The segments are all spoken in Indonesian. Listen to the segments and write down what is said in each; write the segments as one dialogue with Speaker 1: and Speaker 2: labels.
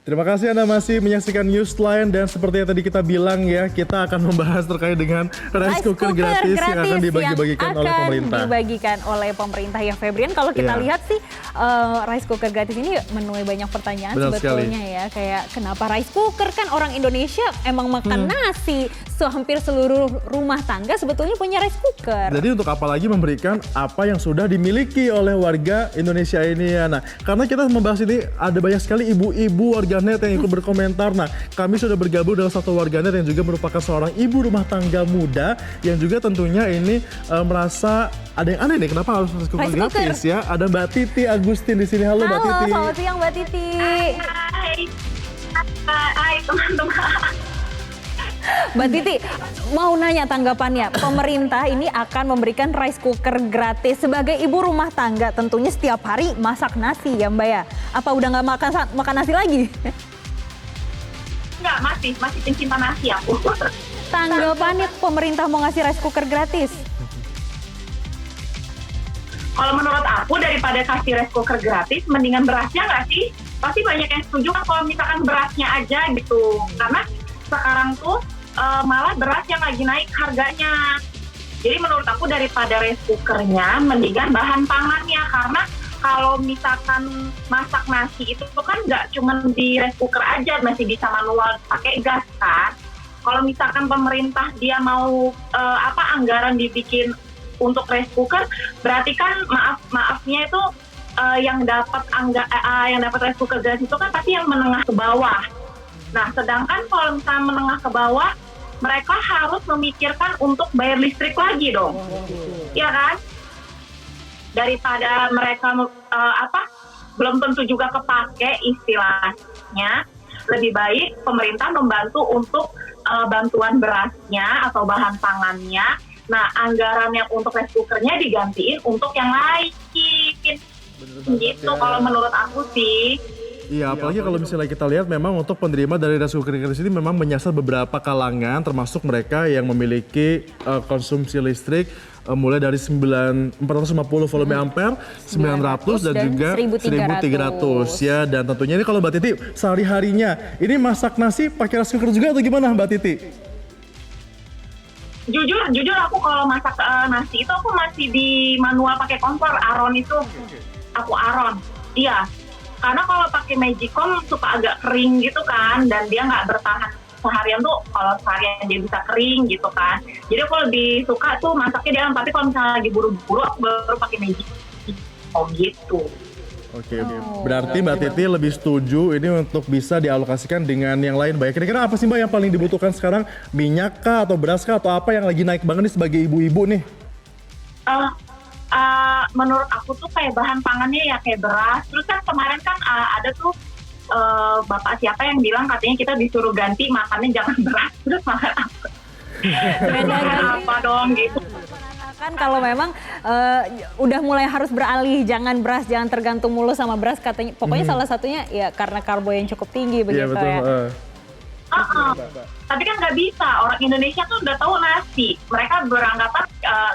Speaker 1: Terima kasih Anda masih menyaksikan Newsline dan seperti yang tadi kita bilang ya, kita akan membahas terkait dengan rice cooker gratis yang akan dibagi-bagikan oleh pemerintah.
Speaker 2: Dibagikan oleh pemerintah ya, Febrian. Kalau kita lihat sih rice cooker gratis ini menuai banyak pertanyaan. Benar sebetulnya sekali. Ya, kayak kenapa rice cooker, kan orang Indonesia emang makan nasi. Hampir seluruh rumah tangga sebetulnya punya rice cooker.
Speaker 1: Jadi untuk apa lagi memberikan apa yang sudah dimiliki oleh warga Indonesia ini ya. Nah, karena kita membahas ini ada banyak sekali ibu-ibu warganet yang ikut berkomentar. Nah, kami sudah bergabung dalam satu warganet yang juga merupakan seorang ibu rumah tangga muda yang juga tentunya ini merasa ada yang aneh nih, kenapa harus rice cooker gratis ya. Ada Mbak Titi Agustin di sini. Halo Mbak Titi.
Speaker 2: Selamat siang Mbak Titi.
Speaker 3: Hai teman-teman.
Speaker 2: Mbak Titi, mau nanya tanggapannya, pemerintah ini akan memberikan rice cooker gratis. Sebagai ibu rumah tangga tentunya setiap hari masak nasi ya Mbak ya? Apa udah nggak makan nasi lagi?
Speaker 3: Enggak, masih pencinta nasi aku.
Speaker 2: Tanggapannya pemerintah mau ngasih rice cooker gratis?
Speaker 3: Kalau menurut aku daripada kasih rice cooker gratis, mendingan berasnya nggak sih? Pasti banyak yang setuju kan kalau misalkan berasnya aja gitu. Karena sekarang tuh malah beras yang lagi naik harganya. Jadi menurut aku daripada rice cookernya, mendingan bahan pangannya. Karena kalau misalkan masak nasi itu kan nggak cuma di rice cooker aja, masih bisa manual pakai gas kan. Kalau misalkan pemerintah dia mau anggaran dibikin untuk rice cooker, berarti kan maafnya itu yang dapat rice cooker gas itu kan pasti yang menengah ke bawah. Nah, sedangkan kalau misalnya menengah ke bawah, mereka harus memikirkan untuk bayar listrik lagi dong, ya kan? Daripada mereka belum tentu juga kepake istilahnya, lebih baik pemerintah membantu untuk bantuan berasnya atau bahan pangannya. Nah, anggaran yang untuk rice cookernya digantiin untuk yang lain. Gitu kalau menurut aku sih.
Speaker 1: Iya, apalagi kalau misalnya kita lihat memang untuk penerima dari rice cooker gratis ini memang menyasar beberapa kalangan, termasuk mereka yang memiliki konsumsi listrik mulai dari 450 volume ampere, 900 dan juga 1300 ya. Dan tentunya ini kalau Mbak Titi sehari-harinya ini masak nasi pakai rice cooker juga atau gimana Mbak Titi?
Speaker 3: Jujur aku kalau masak nasi itu aku masih di manual pakai kompor, Aron itu aku Aron. Iya. Karena kalau pakai Magicom suka agak kering gitu kan, dan dia nggak bertahan seharian tuh, kalau seharian dia bisa kering gitu kan. Jadi aku lebih suka tuh masaknya di dalam, tapi kalau misalnya lagi buru-buru aku baru pakai Magicom gitu.
Speaker 1: Oke. Berarti Mbak Titi lebih setuju ini untuk bisa dialokasikan dengan yang lain. Baik, kira-kira apa sih Mbak yang paling dibutuhkan sekarang? Minyak kah atau beras kah atau apa yang lagi naik banget nih sebagai ibu-ibu nih?
Speaker 3: Menurut aku tuh kayak bahan pangannya ya kayak beras. Terus kan kemarin kan ada tuh bapak siapa yang bilang katanya kita disuruh ganti makannya jangan beras, terus makan apa? Apa dong gitu.
Speaker 2: Kan kalau memang udah mulai harus beralih, jangan beras, jangan tergantung mulu sama beras katanya. Pokoknya salah satunya ya karena karbo yang cukup tinggi begitu ya.
Speaker 3: Tapi kan nggak bisa, orang Indonesia tuh udah tahu nasi. Mereka beranggapan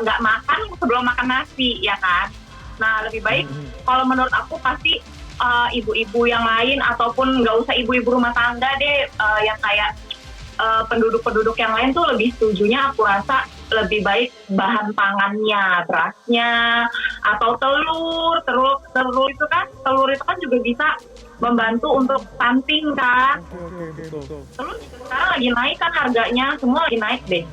Speaker 3: nggak makan sebelum makan nasi, ya kan? Nah, lebih baik kalau menurut aku pasti ibu-ibu yang lain ataupun nggak usah ibu-ibu rumah tangga deh, yang kayak penduduk-penduduk yang lain tuh lebih setujunya aku rasa lebih baik bahan pangannya, berasnya, atau telur itu kan juga bisa membantu untuk stunting kan. Telur sekarang lagi naik kan harganya, semua lagi naik deh.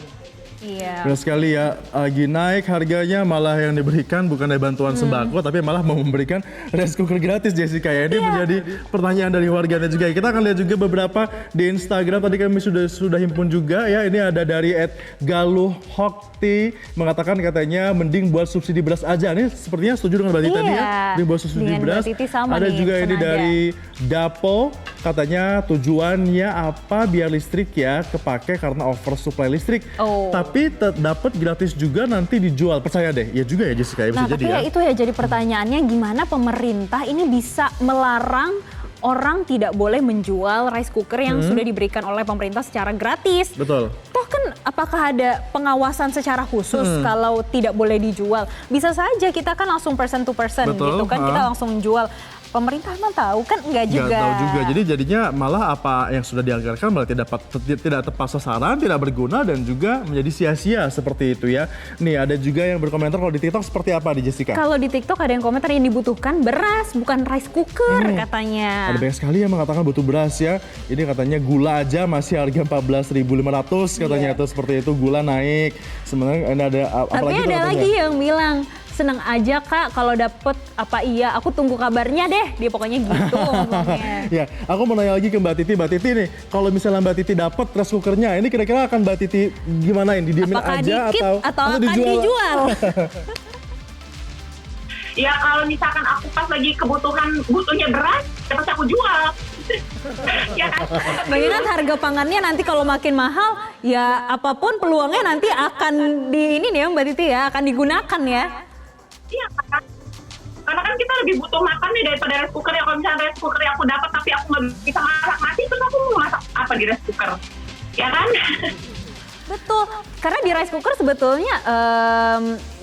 Speaker 2: Iya.
Speaker 1: Benar sekali ya, lagi naik harganya, malah yang diberikan bukan dari bantuan sembako tapi malah mau memberikan rice cooker gratis Jessica ya. Ini menjadi pertanyaan dari warganet juga. Kita akan lihat juga beberapa di Instagram, tadi kami sudah himpun juga ya. Ini ada dari @galuhhokti mengatakan katanya mending buat subsidi beras aja. Ini sepertinya setuju dengan Mbak Titi tadi ya, mending buat subsidi beras. Ada juga ini dari Dapo, katanya tujuannya apa biar listrik ya kepake karena oversupply listrik. Tapi dapat gratis juga nanti dijual. Percaya deh, ya juga ya Jessica, ya bisa jadi ya.
Speaker 2: Tapi itu ya jadi pertanyaannya, gimana pemerintah ini bisa melarang orang tidak boleh menjual rice cooker yang sudah diberikan oleh pemerintah secara gratis.
Speaker 1: Betul.
Speaker 2: Toh kan apakah ada pengawasan secara khusus kalau tidak boleh dijual? Bisa saja kita kan langsung person to person gitu kan, kita langsung jual. pemerintah emang tahu kan? Enggak juga.
Speaker 1: Nggak tahu juga. Jadi jadinya malah apa yang sudah dianggarkan malah tidak tepat sasaran, tidak berguna dan juga menjadi sia-sia seperti itu ya. Nih ada juga yang berkomentar kalau di TikTok seperti apa di Jessica?
Speaker 2: Kalau di TikTok ada yang komentar yang dibutuhkan beras bukan rice cooker katanya.
Speaker 1: Ada banyak sekali yang mengatakan butuh beras ya. Ini katanya gula aja masih harga 14.500 katanya itu seperti itu, gula naik. Sebenarnya ini ada
Speaker 2: Tapi
Speaker 1: apalagi
Speaker 2: ada lagi yang bilang seneng aja Kak kalau dapet apa iya, aku tunggu kabarnya deh. Dia pokoknya gitu ngomongnya.
Speaker 1: Ya, aku mau nanya lagi ke Mbak Titi. Mbak Titi nih, kalau misalnya Mbak Titi dapat rice cookernya, ini kira-kira akan Mbak Titi gimana ini? Didiemin
Speaker 2: Apakah
Speaker 1: aja
Speaker 2: dikit atau akan dijual?
Speaker 3: Ya kalau misalkan aku pas lagi butuhnya beras, ya pasti aku jual. Ya kan?
Speaker 2: Mengingat harga pangannya nanti kalau makin mahal, ya apapun peluangnya nanti akan di ini nih ya Mbak Titi ya, akan digunakan ya.
Speaker 3: Iya kan? Karena kan kita lebih butuh makan nih daripada rice cooker. Ya kalau misalnya rice cooker yang aku dapat tapi aku nggak bisa masak mati, terus aku mau masak apa di rice cooker? Ya kan?
Speaker 2: Betul, karena di rice cooker sebetulnya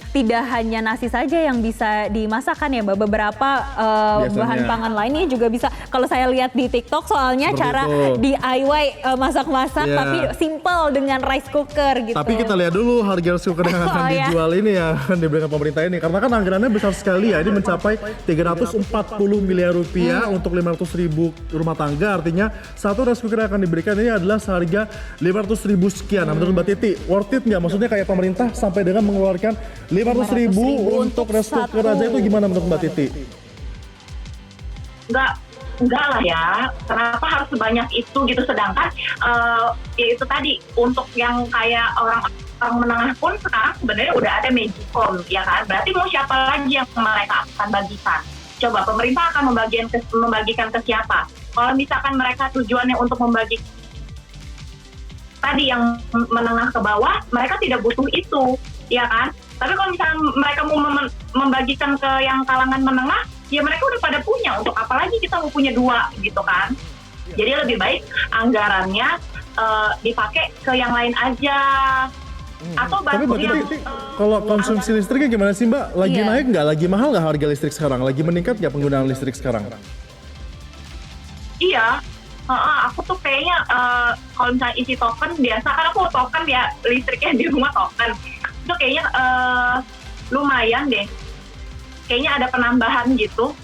Speaker 2: tidak hanya nasi saja yang bisa dimasakkan ya Mbak, beberapa bahan pangan lainnya juga bisa. Kalau saya lihat di TikTok soalnya
Speaker 1: seperti
Speaker 2: cara
Speaker 1: itu.
Speaker 2: DIY masak-masak tapi simple dengan rice cooker gitu.
Speaker 1: Tapi kita lihat dulu harga rice cooker yang akan dijual ini ya, akan diberikan pemerintah ini. Karena kan anggarannya besar sekali ya, ini mencapai 340 miliar rupiah untuk 500.000 rumah tangga. Artinya satu rice cooker yang akan diberikan ini adalah seharga 500.000 sekian. Nah menurut Mbak Titi, worth it nggak? Maksudnya kayak pemerintah sampai dengan mengeluarkan 500.000 untuk rice cooker aja itu gimana menurut Mbak Titi?
Speaker 3: Enggak lah ya. Kenapa harus sebanyak itu gitu? Sedangkan ya itu tadi untuk yang kayak orang menengah pun sekarang sebenarnya udah ada Magicom ya kan. Berarti mau siapa lagi yang mereka akan bagikan? Coba pemerintah akan membagikan ke siapa? Kalau misalkan mereka tujuannya untuk membagi tadi yang menengah ke bawah, mereka tidak butuh itu, ya kan? Tapi kalau misalnya mereka mau membagikan ke yang kalangan menengah, ya mereka udah pada punya. Untuk apa lagi kita mau punya dua gitu kan? Jadi lebih baik anggarannya dipakai ke yang lain aja. Atau
Speaker 1: Tapi Mbak
Speaker 3: yang
Speaker 1: Titi, kalau konsumsi listriknya gimana sih Mbak? Lagi naik nggak? Lagi mahal nggak harga listrik sekarang? Lagi meningkat nggak penggunaan listrik sekarang?
Speaker 3: Iya. Aku tuh kayaknya kalau misalnya isi token biasa, kan aku token ya listriknya di rumah token. Itu kayaknya lumayan deh. Kayaknya ada penambahan gitu.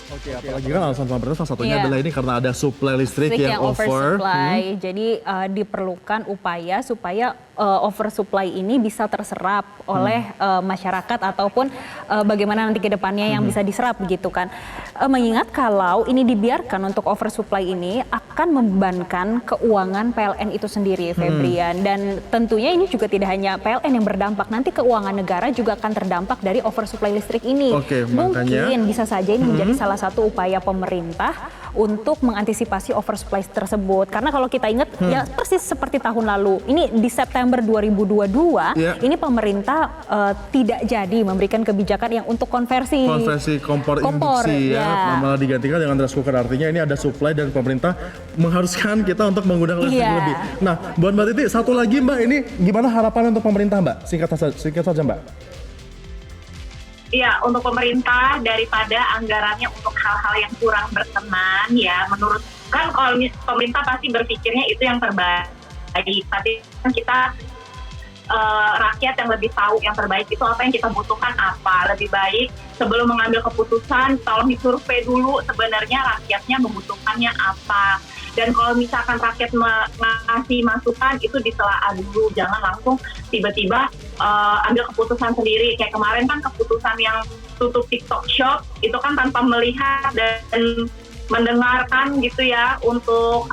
Speaker 1: Oke, apalagi kan alasan pemerintah salah satunya adalah ini karena ada supply listrik yang
Speaker 2: oversupply. Jadi diperlukan upaya supaya oversupply ini bisa terserap oleh masyarakat ataupun bagaimana nanti ke depannya yang bisa diserap gitu kan. Mengingat kalau ini dibiarkan untuk oversupply ini akan membebankan keuangan PLN itu sendiri, Febrian. Dan tentunya ini juga tidak hanya PLN yang berdampak, nanti keuangan negara juga akan terdampak dari oversupply listrik ini.
Speaker 1: Oke, makanya
Speaker 2: Mungkin bisa saja ini menjadi salah satu upaya pemerintah untuk mengantisipasi oversupply tersebut. Karena kalau kita ingat ya persis seperti tahun lalu, ini di September 2022, ini pemerintah tidak jadi memberikan kebijakan yang untuk konversi
Speaker 1: kompor induksi ya, malah digantikan dengan rice cooker. Artinya ini ada supply dan pemerintah mengharuskan kita untuk menggunakan listrik lebih. Nah, buat Mbak Titi, satu lagi Mbak, ini gimana harapannya untuk pemerintah Mbak? Singkat saja Mbak.
Speaker 3: Iya, untuk pemerintah daripada anggarannya untuk hal-hal yang kurang berkenan ya, menurut kan kalau pemerintah pasti berpikirnya itu yang terbaik. Tapi kan kita rakyat yang lebih tahu yang terbaik itu apa yang kita butuhkan apa. Lebih baik sebelum mengambil keputusan tolong disurvei dulu sebenarnya rakyatnya membutuhkannya apa. Dan kalau misalkan rakyat ngasih masukan itu ditelaah dulu, jangan langsung tiba-tiba ambil keputusan sendiri. Kayak kemarin kan keputusan yang tutup TikTok Shop itu kan tanpa melihat dan mendengarkan gitu ya untuk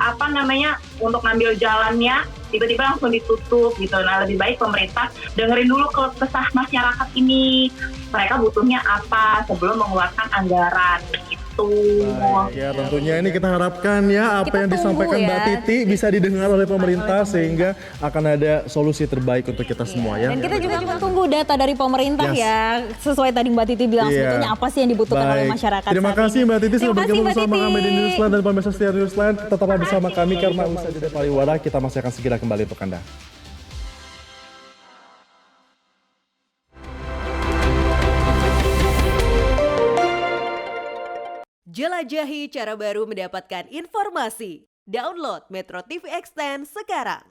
Speaker 3: untuk ngambil jalannya tiba-tiba langsung ditutup gitu. Nah lebih baik pemerintah dengerin dulu kesah masyarakat ini, mereka butuhnya apa sebelum mengeluarkan anggaran gitu.
Speaker 1: Baik, ya tentunya ini kita harapkan ya apa yang disampaikan Mbak Titi bisa didengar oleh pemerintah sehingga akan ada solusi terbaik untuk kita semua ya.
Speaker 2: Dan kita juga cuma tunggu data dari pemerintah ya, sesuai tadi Mbak Titi bilang sebetulnya apa sih yang dibutuhkan oleh masyarakat.
Speaker 1: Terima kasih Mbak Titi sudah bergabung bersama kami di Newsline dan pemirsa setia Newsline. Tetaplah bersama kami karena usai jeda pariwara kita masih akan segera kembali untuk Anda.
Speaker 4: Jelajahi cara baru mendapatkan informasi. Download Metro TV Extend sekarang.